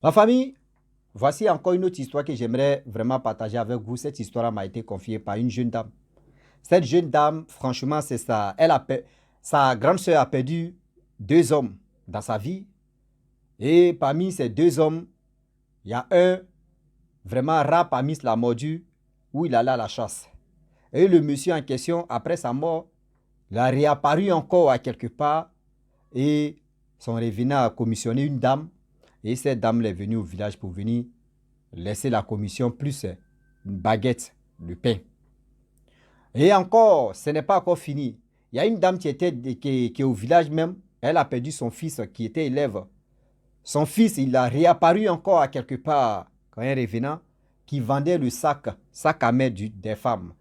Ma famille, voici encore une autre histoire que j'aimerais vraiment partager avec vous. Cette histoire m'a été confiée par une jeune dame. Cette jeune dame, franchement, c'est ça. Sa grande sœur a perdu deux hommes dans sa vie. Et parmi ces deux hommes, il y a un vraiment rare parmi la mordu où il allait à la chasse. Et le monsieur en question, après sa mort, il a réapparu encore à quelque part et son revenant a commissionné une dame. Et cette dame est venue au village pour venir laisser la commission plus une baguette, le pain. Et encore, ce n'est pas encore fini. Il y a une dame qui est au village même. Elle a perdu son fils qui était élève. Son fils, il a réapparu encore à quelque part quand un revenant qui vendait le sac à main des femmes.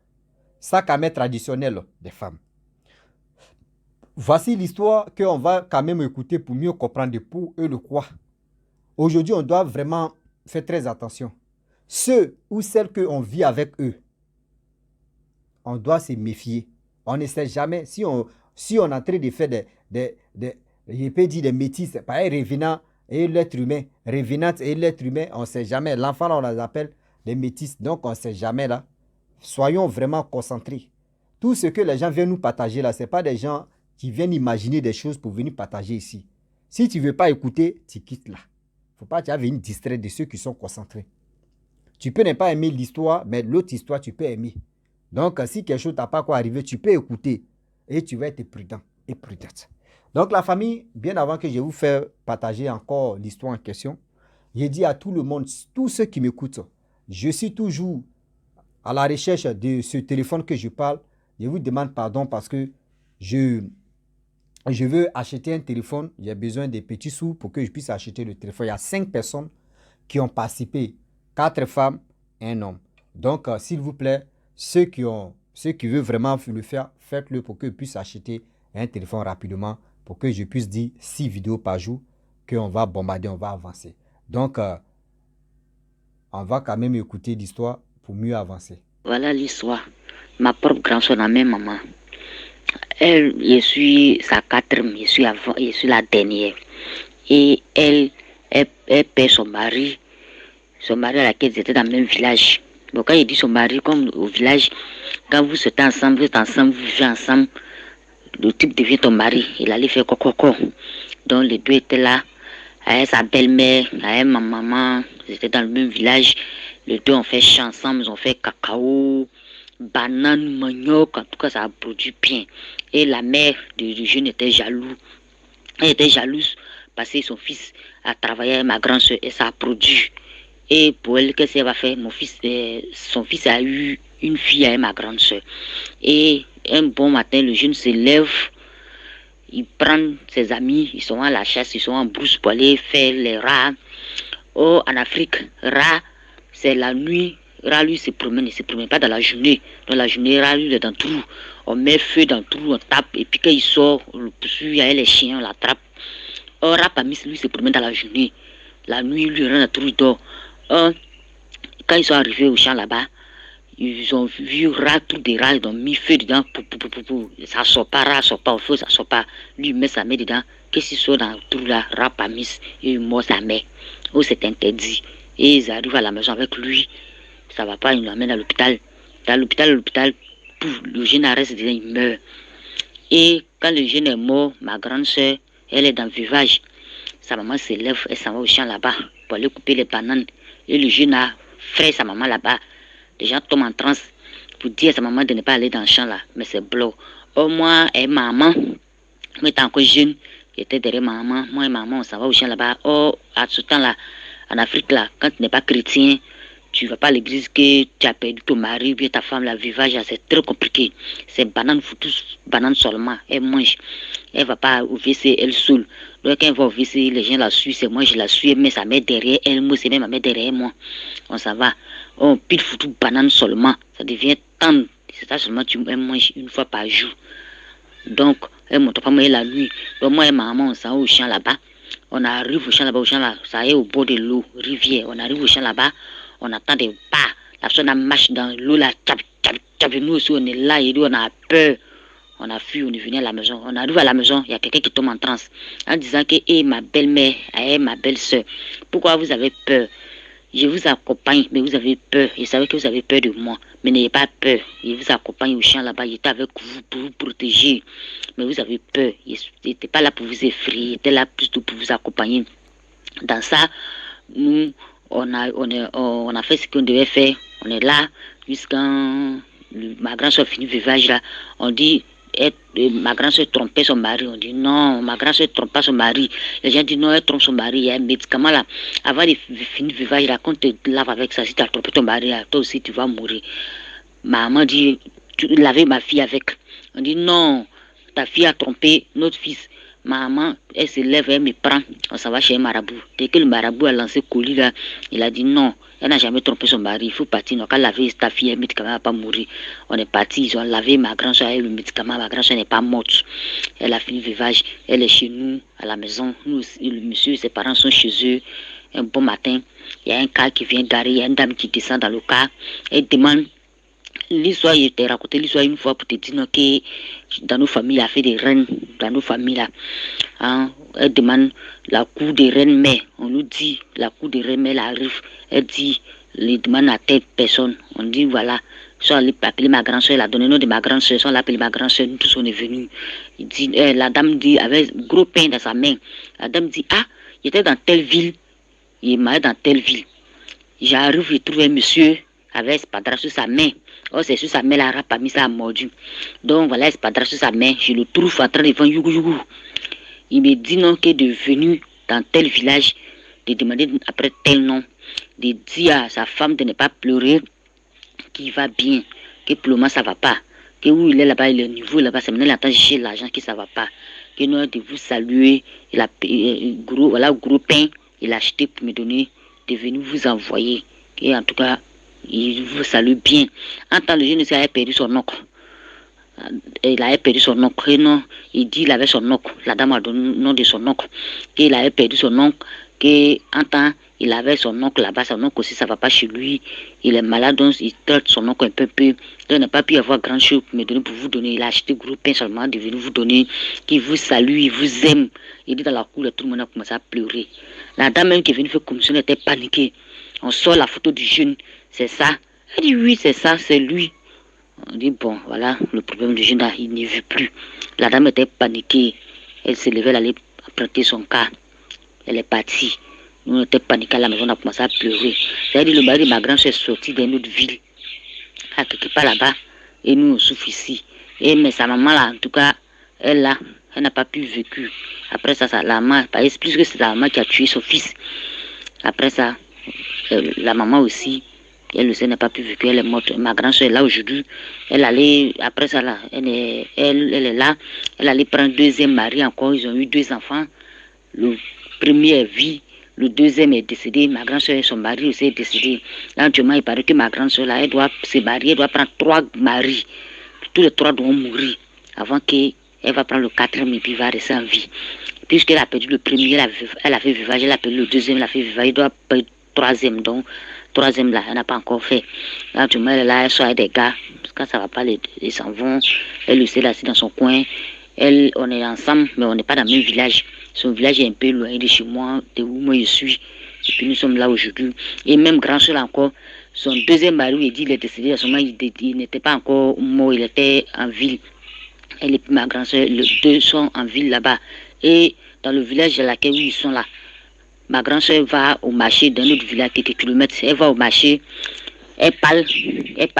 Sac à main traditionnel des femmes. Voici l'histoire qu'on va quand même écouter pour mieux comprendre pour eux le quoi. Aujourd'hui, on doit vraiment faire très attention. Ceux ou celles qu'on vit avec eux, on doit se méfier. On ne sait jamais si on est en train de faire je peux dire des métis, par un revenant et l'être humain, revenante et l'être humain, on ne sait jamais. L'enfant, on les appelle des métis, donc on ne sait jamais là. Soyons vraiment concentrés. Tout ce que les gens viennent nous partager là, ce n'est pas des gens qui viennent imaginer des choses pour venir partager ici. Si tu ne veux pas écouter, tu quittes là. Il ne faut pas que tu viennes distraire de ceux qui sont concentrés. Tu peux ne pas aimer l'histoire, mais l'autre histoire, tu peux aimer. Donc, si quelque chose n'a pas quoi arriver, tu peux écouter et tu vas être prudent et prudente. Donc, la famille, bien avant que je vous fasse partager encore l'histoire en question, j'ai dit à tout le monde, tous ceux qui m'écoutent, je suis toujours à la recherche de ce téléphone que je parle. Je vous demande pardon parce que je veux acheter un téléphone. J'ai besoin de petits sous pour que je puisse acheter le téléphone. Il y a 5 personnes qui ont participé. 4 femmes, un homme. Donc, s'il vous plaît, ceux qui veulent vraiment le faire, faites-le pour que je puisse acheter un téléphone rapidement pour que je puisse dire 6 vidéos par jour qu'on va bombarder, on va avancer. Donc, on va quand même écouter l'histoire pour mieux avancer. Voilà l'histoire. Ma propre grand-soeur, la même maman. Elle, je suis sa quatrième, je suis la dernière. Et elle perd son mari. Son mari à laquelle ils étaient dans le même village. Donc quand il dit son mari, comme au village, quand vous êtes ensemble, vous vivez ensemble, le type devient ton mari. Il allait faire coco. Donc les deux étaient là, avec sa belle-mère, avec ma maman, ils étaient dans le même village. Les deux ont fait chant ensemble, ils ont fait cacao, banane, manioc, en tout cas ça a produit bien. Et la mère du jeune était jalouse. Elle était jalouse parce que son fils a travaillé avec ma grande soeur et ça a produit. Et pour elle, qu'est-ce qu'elle va faire? Son fils a eu une fille avec ma grande soeur. Et un bon matin, le jeune se lève, il prend ses amis, ils sont à la chasse, ils sont en brousse pour aller faire les rats. Oh, en Afrique, rat, c'est la nuit. Rat, lui, il ne se promène pas dans la journée. Dans la journée, rat, lui, il est dans le trou. On met feu dans le trou, on tape, et puis quand il sort, on le poursuit avec les chiens, on l'attrape. Oh, rat, parmi lui, il se promène dans la journée. La nuit, lui, il rentre dans le trou, il dort. Oh, quand ils sont arrivés au champ là-bas, ils ont vu rat, tout des rats, ils ont mis feu dedans. Ça sort pas, rat sort pas au feu, ça sort pas. Lui, il met sa main dedans. Qu'est-ce qu'il sort dans le trou là? Rat parmi, et il mord sa main. Oh, c'est interdit. Et ils arrivent à la maison avec lui. Ça va pas, ils l'emmènent à l'hôpital. Dans l'hôpital, le jeune reste dedans, il meurt. Et quand le jeune est mort, ma grande soeur, elle est dans le vivage. Sa maman se lève, elle s'en va au champ là-bas pour aller couper les bananes. Et le jeune a frère sa maman là-bas. Les gens tombent en transe pour dire à sa maman de ne pas aller dans le champ là. Mais c'est bloc. Oh, moi et maman, moi étant encore jeune, j'étais derrière maman. Moi et maman, on s'en va au champ là-bas. Oh, à ce temps-là, en Afrique là, quand tu n'es pas chrétien, tu ne vas pas à l'église que tu as perdu ton mari, bien ta femme, la vivage, c'est très compliqué. C'est banane, banane seulement. Elle mange. Elle ne va pas au WC, elle saoule. Donc quand elle va au WC, les gens la suivent, c'est moi je la suis, mais sa mère derrière elle, moi c'est même ma mère derrière moi. On s'en va. On pile foutu banane seulement. Ça devient tant. C'est ça seulement tu manges une fois par jour. Donc, elle ne montre pas moi la nuit. Donc moi et maman, on s'en va au champ là-bas. On arrive au champ là-bas, ça est au bord de l'eau, rivière. On arrive au champ là-bas, on attend des pas. La personne marche dans l'eau là, tchap, tchap, tchap. Nous aussi, on est là, et on a peur. On a fui, on est venu à la maison. On arrive à la maison, il y a quelqu'un qui tombe en transe en disant que ma belle-mère, ma belle-soeur, pourquoi vous avez peur? Je vous accompagne, mais vous avez peur. Je savais que vous avez peur de moi. Mais n'ayez pas peur. Je vous accompagne au champ là-bas. J'étais avec vous pour vous protéger. Mais vous avez peur. Je n'étais pas là pour vous effrayer. J'étais là plutôt pour vous accompagner. Dans ça, nous, on a fait ce qu'on devait faire. On est là jusqu'à ma grand-soeur finit le veuvage là. On dit... ma grand-soeur trompait son mari. On dit non, ma grand-soeur ne trompe pas son mari. Les gens disent non, elle trompe son mari. Il y a un médicament là. Avant de finir le veuvage, quand tu te laves avec ça, si tu as trompé ton mari, toi aussi tu vas mourir. Maman dit, tu lavais ma fille avec. On dit non, ta fille a trompé notre fils. Maman, elle se lève, elle me prend. On s'en va chez un marabout. Dès que le marabout a lancé colis là, il a dit non. Elle n'a jamais trompé son mari, il faut partir. Donc, elle a lavé ta fille, le médicament n'a pas mouru. On est parti, ils ont lavé ma grand-soeur et le médicament. Ma grand-soeur n'est pas morte. Elle a fini le veuvage. Elle est chez nous, à la maison. Nous, le monsieur, ses parents sont chez eux. Un bon matin, il y a un car qui vient garer. Il y a une dame qui descend dans le car. Elle demande. L'histoire, je t'ai raconté l'histoire une fois pour te dire que dans nos familles, il y a fait des reines. Dans nos familles, là. Hein, elle demande la cour des reines mères. On nous dit, la cour des reines mères, elle arrive. Elle dit, elle demande à telle personne. On dit, voilà. Ils sont allés appeler ma grand-soeur. Elle a donné le nom de ma grand-soeur. Ils sont allés appeler ma grand-soeur. Nous tous, on est venus. Il dit, la dame dit, avec gros pain dans sa main. La dame dit, ah, j'étais dans telle ville. Il est marié dans telle ville. J'arrive, je trouve un monsieur avec un espadra sur sa main. Oh, c'est sur sa main, la rap a mis ça à mordu. Donc voilà, espadra sur sa main. Je le trouve en train de vendre yougou yougou. Il me dit non, qu'il est venu dans tel village, de demander après tel nom, de dire à sa femme de ne pas pleurer, qu'il va bien, que pour le moment ça va pas, que où il est là-bas, il est au niveau là-bas, c'est maintenant il attend chercher l'argent, que ça va pas, que nous de vous saluer, il a gros, voilà, gros pain, il a acheté pour me donner, de venir vous envoyer, et en tout cas, il vous salue bien. En tant que le jeune avait perdu son oncle. Il avait perdu son oncle. Non, il dit qu'il avait son oncle. La dame a donné le nom de son oncle. Qu'il avait perdu son oncle. Qu'en temps, il avait son oncle là-bas. Son oncle aussi, ça ne va pas chez lui. Il est malade, donc il traite son oncle un peu. Il n'a pas pu avoir grand chose pour me donner, pour vous donner. Il a acheté gros pain seulement de venir vous donner. Qu'il vous salue, il vous aime. Il dit dans la cour, tout le monde a commencé à pleurer. La dame même qui est venue faire commission était paniquée. On sort la photo du jeune. C'est ça. Elle dit oui, c'est ça, c'est lui. On dit bon, voilà, le problème du jeune, il n'y vit plus. La dame était paniquée. Elle s'est levée, elle allait prêter son cas. Elle est partie. Nous, on était paniqués à la maison, on a commencé à pleurer. C'est-à-dire le mari de ma grand-soeur est sorti d'une autre ville, à quelque part là-bas, et nous, on souffre ici. Mais sa maman, là, en tout cas, elle n'a pas pu vécu. Après ça, la maman, parce que c'est la maman qui a tué son fils. Après ça, la maman aussi, elle le sait, n'a pas pu vivre, elle est morte. Ma grand-soeur est là aujourd'hui. Elle allait, après ça, là, elle est là. Elle allait prendre un deuxième mari encore. Ils ont eu 2 enfants. Le premier est vie, le deuxième est décédé. Ma grand-soeur et son mari aussi est décédé. Là, actuellement, il paraît que ma grand-soeur, là, elle doit se marier, elle doit prendre 3 maris. Tous les 3 doivent mourir avant qu'elle va prendre le 4e et puis va rester en vie. Puisqu'elle a perdu le premier, elle a fait vivage, elle a perdu le deuxième, elle a fait vivage, elle doit perdre le 3e, donc 3e là, elle n'a pas encore fait. Là, tu mets là, elle soit des gars, parce que ça ne va pas, ils s'en vont. Elle le sait là, c'est dans son coin. On est ensemble, mais on n'est pas dans le même village. Son village est un peu loin de chez moi, de où moi je suis. Et puis nous sommes là aujourd'hui. Et même grand-soeur encore, son deuxième mari, il dit qu'il est décédé. À ce moment, il n'était pas encore mort, il était en ville. Elle et ma grand-soeur, les 2 sont en ville là-bas. Et dans le village dans lequel ils sont là, ma grand-soeur va au marché d'un autre village, quelques kilomètres. Elle va au marché, elle parle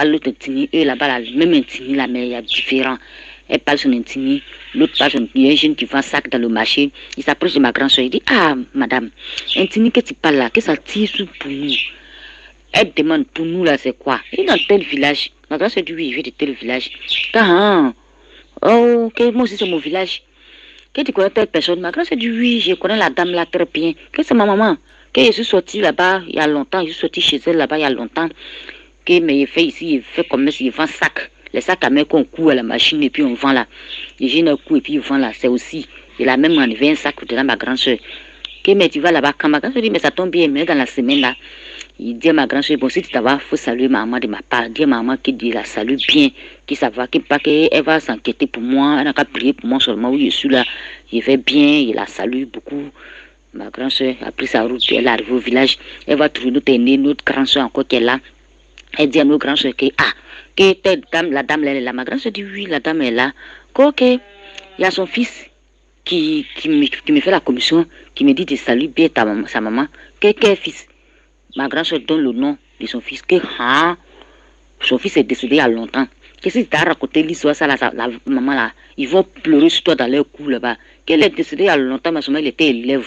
l'autre intini. Eux là-bas, même intini là, mais il y a différents. Elle parle son intini, l'autre parle son. Il y a un jeune qui vend sac dans le marché. Il s'approche de ma grand-soeur, il dit ah, madame, intini que tu parles là, que ça tire sur pour nous. Elle demande pour nous là, c'est quoi? Il est dans tel village. Ma grand-soeur dit oui, il vient de tel village. Ah, oh, ok, moi aussi c'est mon village. Que tu connais telle personne? Ma grand-soeur dit oui, je connais la dame là très bien. Que c'est ma maman? Que je suis sortie là-bas il y a longtemps, je suis sortie chez elle là-bas il y a longtemps. Que mais il fait ici, il fait comme ça, il vend sac. Les sacs à main qu'on coud à la machine et puis on vend là. Il gêne un coup et puis il vend là. C'est aussi. Il a même enlevé un sac de ma grand-soeur. Que mais tu vas là-bas quand ma grand-soeur dit mais ça tombe bien, mais dans la semaine là, Il dit à ma grande soeur, bon, si tu t'en vas, il faut saluer maman de ma part. Dis à maman qu'il la salue bien, que ça va, pas qu'elle va s'inquiéter pour moi, elle n'a qu'à prier pour moi seulement. Oui, je suis là, je vais bien, il la salue beaucoup. Ma grande soeur a pris sa route, elle est arrivée au village, elle va trouver notre aînée, notre grande soeur encore qui est là. Elle dit à notre grande soeur que, la dame, elle est là. Ma grande soeur dit, oui, la dame est là. Ok, il y a son fils qui me fait la commission, qui me dit de saluer bien sa maman. Quel fils? Ma grande soeur donne le nom de son fils. Son fils est décédé il y a longtemps. Qu'est-ce que tu as raconté l'histoire, ça, la maman là? Ils vont pleurer sur toi dans leur cou là-bas. Qu'elle est décédée il y a longtemps, mais seulement il était élève.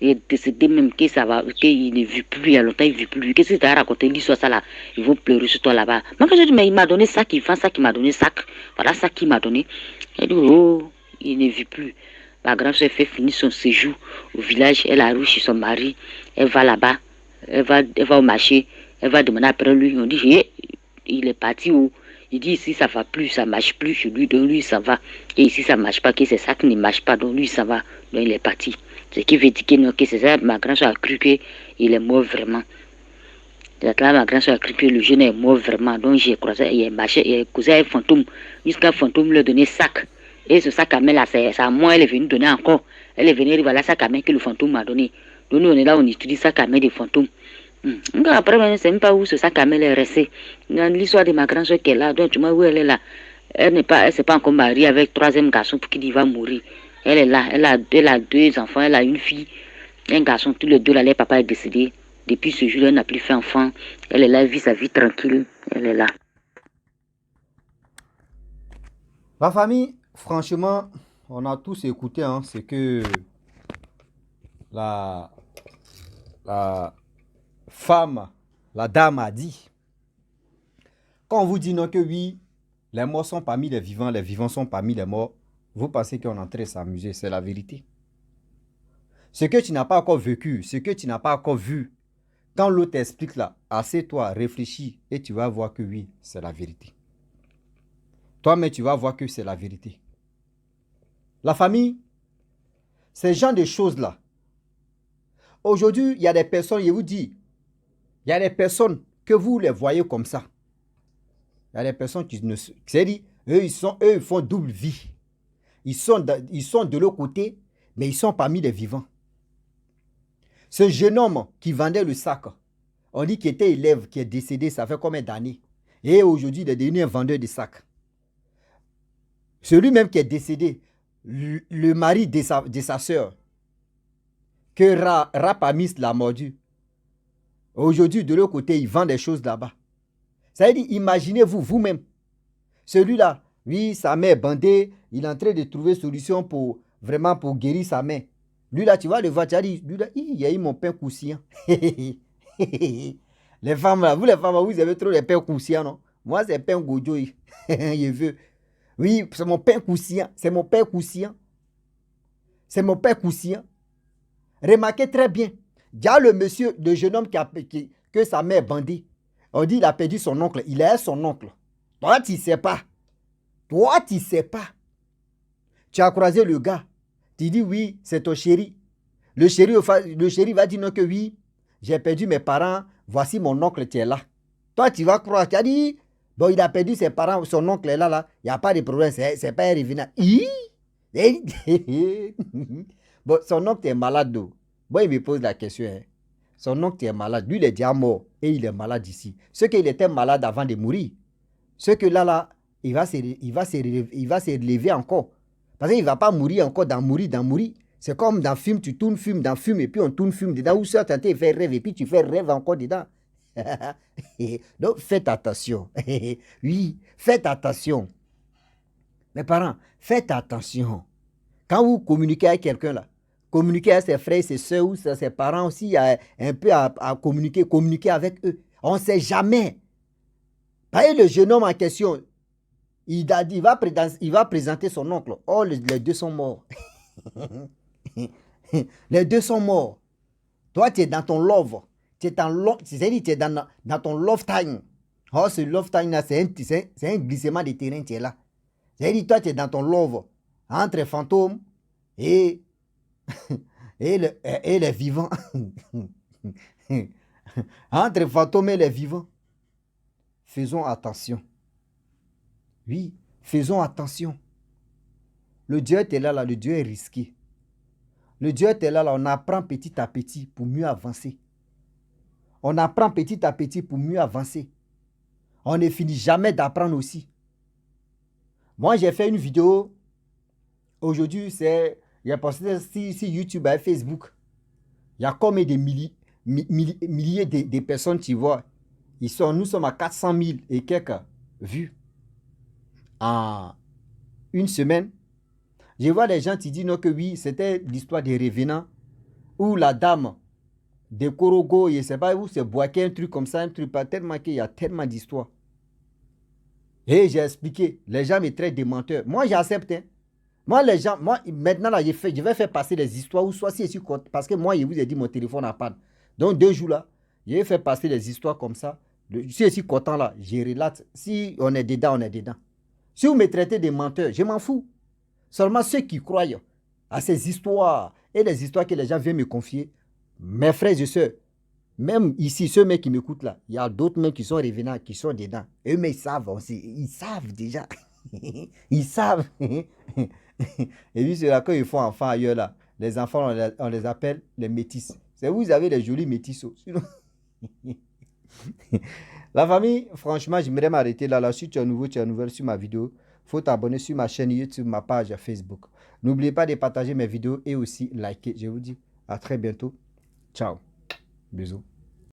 Il est décédé même qu'il ne vit plus il y a longtemps, il ne vit plus. Qu'est-ce que tu as raconté l'histoire, ça là? Ils vont pleurer sur toi là-bas. Moi, quand je dis, mais il m'a donné ça, il vend ça, qui m'a donné ça. Voilà ça qu'il m'a donné. Elle dit, oh, il ne vit plus. Ma grande soeur fait finir son séjour au village. Elle arrive chez son mari. Elle va là-bas. Elle va au marché. Elle va demander après lui. On dit, hey, il est parti où? Il dit, ici, ça ne va plus, ça ne marche plus chez lui. Donc, lui, ça va. Et ici, ça ne marche pas, que c'est ça qui ne marche pas. Donc, lui, ça va. Donc, il est parti. Ce qui veut dire que, non, que c'est ça. Ma grand soeur a cru qu'il est mort vraiment. Là, ma grand soeur a cru que le jeune est mort vraiment. Donc, j'ai croisé, il est marché, il est causé un fantôme. Jusqu'à un fantôme lui a donné sac. Et ce sac à main là, c'est à moi, elle est venue donner encore. Elle est venue, voilà, sac à main que le fantôme m'a donné. Donc, nous, on est là, on étudie sac à main des fantômes. Après, je ne sais même pas où ce sac à main est resté. L'histoire de ma grand soeur qui est là, donc tu vois où elle est là. Elle ne s'est pas encore mariée avec troisième garçon pour qu'il va mourir. Elle est là, elle a deux enfants, elle a une fille, un garçon, tous les deux là, leur papa est décédé. Depuis ce jour, elle n'a plus fait enfant. Elle est là, elle vit sa vie tranquille. Elle est là. Ma famille, franchement, on a tous écouté ce que la, la femme, la dame a dit. Quand on vous dit non que oui, les morts sont parmi les vivants sont parmi les morts, vous pensez qu'on est en train de s'amuser, c'est la vérité. Ce que tu n'as pas encore vécu, ce que tu n'as pas encore vu, quand l'autre t'explique là, assieds-toi, réfléchis et tu vas voir que oui, c'est la vérité. Toi-même, tu vas voir que c'est la vérité. La famille, ces genre de choses-là. Aujourd'hui, il y a des personnes, je vous dis, il y a des personnes que vous les voyez comme ça. Il y a des personnes qui ne... C'est-à-dire, eux, ils font double vie. Ils sont de l'autre côté, mais ils sont parmi les vivants. Ce jeune homme qui vendait le sac, on dit qu'il était élève, qui est décédé, ça fait combien d'années? Et aujourd'hui, il est devenu un vendeur de sacs. Celui-même qui est décédé, le mari de sa soeur, que Rapamis l'a mordu. Aujourd'hui, de l'autre côté, il vend des choses là-bas. Ça veut dire, imaginez-vous, vous-même, celui-là, oui, sa main est bandée, il est en train de trouver solution pour guérir sa main. Lui là, tu vas le voir, tu as dit, lui là, il a eu mon pain croustillant. Les femmes là, vous avez trop les pains croustillants, non? Moi, c'est pain gojo, je veux. Oui, c'est mon pain croustillant, c'est mon pain croustillant. C'est mon pain croustillant. Remarquez très bien, il y a le monsieur, le jeune homme que sa mère est bandée. On dit qu'il a perdu son oncle, il est son oncle. Toi, tu ne sais pas. Toi, tu ne sais pas. Tu as croisé le gars. Tu dis oui, c'est ton chéri. Le chéri va dire non que oui, j'ai perdu mes parents, voici mon oncle qui est là. Toi, tu vas croire, tu as dit, bon, il a perdu ses parents, son oncle est là, il n'y a pas de problème, c'est pas un revenant. Bon, son oncle est malade d'eau. Bon, il me pose la question. Son oncle est malade, lui il est déjà mort et il est malade ici. Ce qu'il était malade avant de mourir. Ce que là, il va se relever encore. Parce qu'il ne va pas mourir encore dans mourir. C'est comme dans film, tu tournes film dans film et puis on tourne film dedans. Ou ça, tu as fait rêve et puis tu fais rêve encore dedans. Donc, faites attention. Oui, faites attention. Mes parents, faites attention. Quand vous communiquez avec quelqu'un là, communiquez avec ses frères, ses soeurs ou ses parents aussi, un peu à communiquer avec eux. On ne sait jamais. Par exemple, le jeune homme en question, il va présenter son oncle. Oh, les deux sont morts. Les deux sont morts. Toi, tu es dans ton love. C'est-à-dire tu es dans ton love time. Oh, ce love time là, c'est un glissement de terrain, tu es là. C'est-à-dire toi, tu es dans ton love. Entre fantômes et les vivants. Entre fantômes et les vivants. Faisons attention. Oui, faisons attention. Le Dieu est là, le Dieu est risqué. Le Dieu est là, on apprend petit à petit pour mieux avancer. On apprend petit à petit pour mieux avancer. On ne finit jamais d'apprendre aussi. Moi, j'ai fait une vidéo. Aujourd'hui, j'ai posté sur YouTube et Facebook. Il y a combien de milliers de personnes, tu vois. Nous sommes à 400 000 et quelques vues. En une semaine. Je vois les gens qui disent non que oui, c'était l'histoire des revenants. Où la dame de Korogo, je ne sais pas où c'est Boaké, un truc comme ça, un truc pas tellement qu'il y a tellement d'histoires. Et j'ai expliqué, les gens me traitent de menteur. Moi, j'accepte. Hein. Moi, les gens, maintenant, là, je vais faire passer les histoires, ou soit si je suis content, parce que moi, je vous ai dit, mon téléphone a panne. Donc, 2 jours là, je vais faire passer les histoires comme ça. Si je suis content là, je relate. Si on est dedans, on est dedans. Si vous me traitez de menteur, je m'en fous. Seulement ceux qui croient à ces histoires et les histoires que les gens viennent me confier, mes frères et sœurs, même ici, ceux mecs qui m'écoutent là, il y a d'autres mecs qui sont revenants, qui sont dedans. Eux, mais ils savent aussi. Ils savent déjà. Ils savent. Et puis, c'est là quand ils font enfants ailleurs là. Les enfants, on les appelle les métis. C'est vous avez les jolis métissos. Sinon... La famille, franchement, j'aimerais m'arrêter là. Là, si tu es nouveau, tu es nouvelle sur ma vidéo, il faut t'abonner sur ma chaîne YouTube, ma page Facebook. N'oubliez pas de partager mes vidéos et aussi liker. Je vous dis à très bientôt. Ciao. Bisous.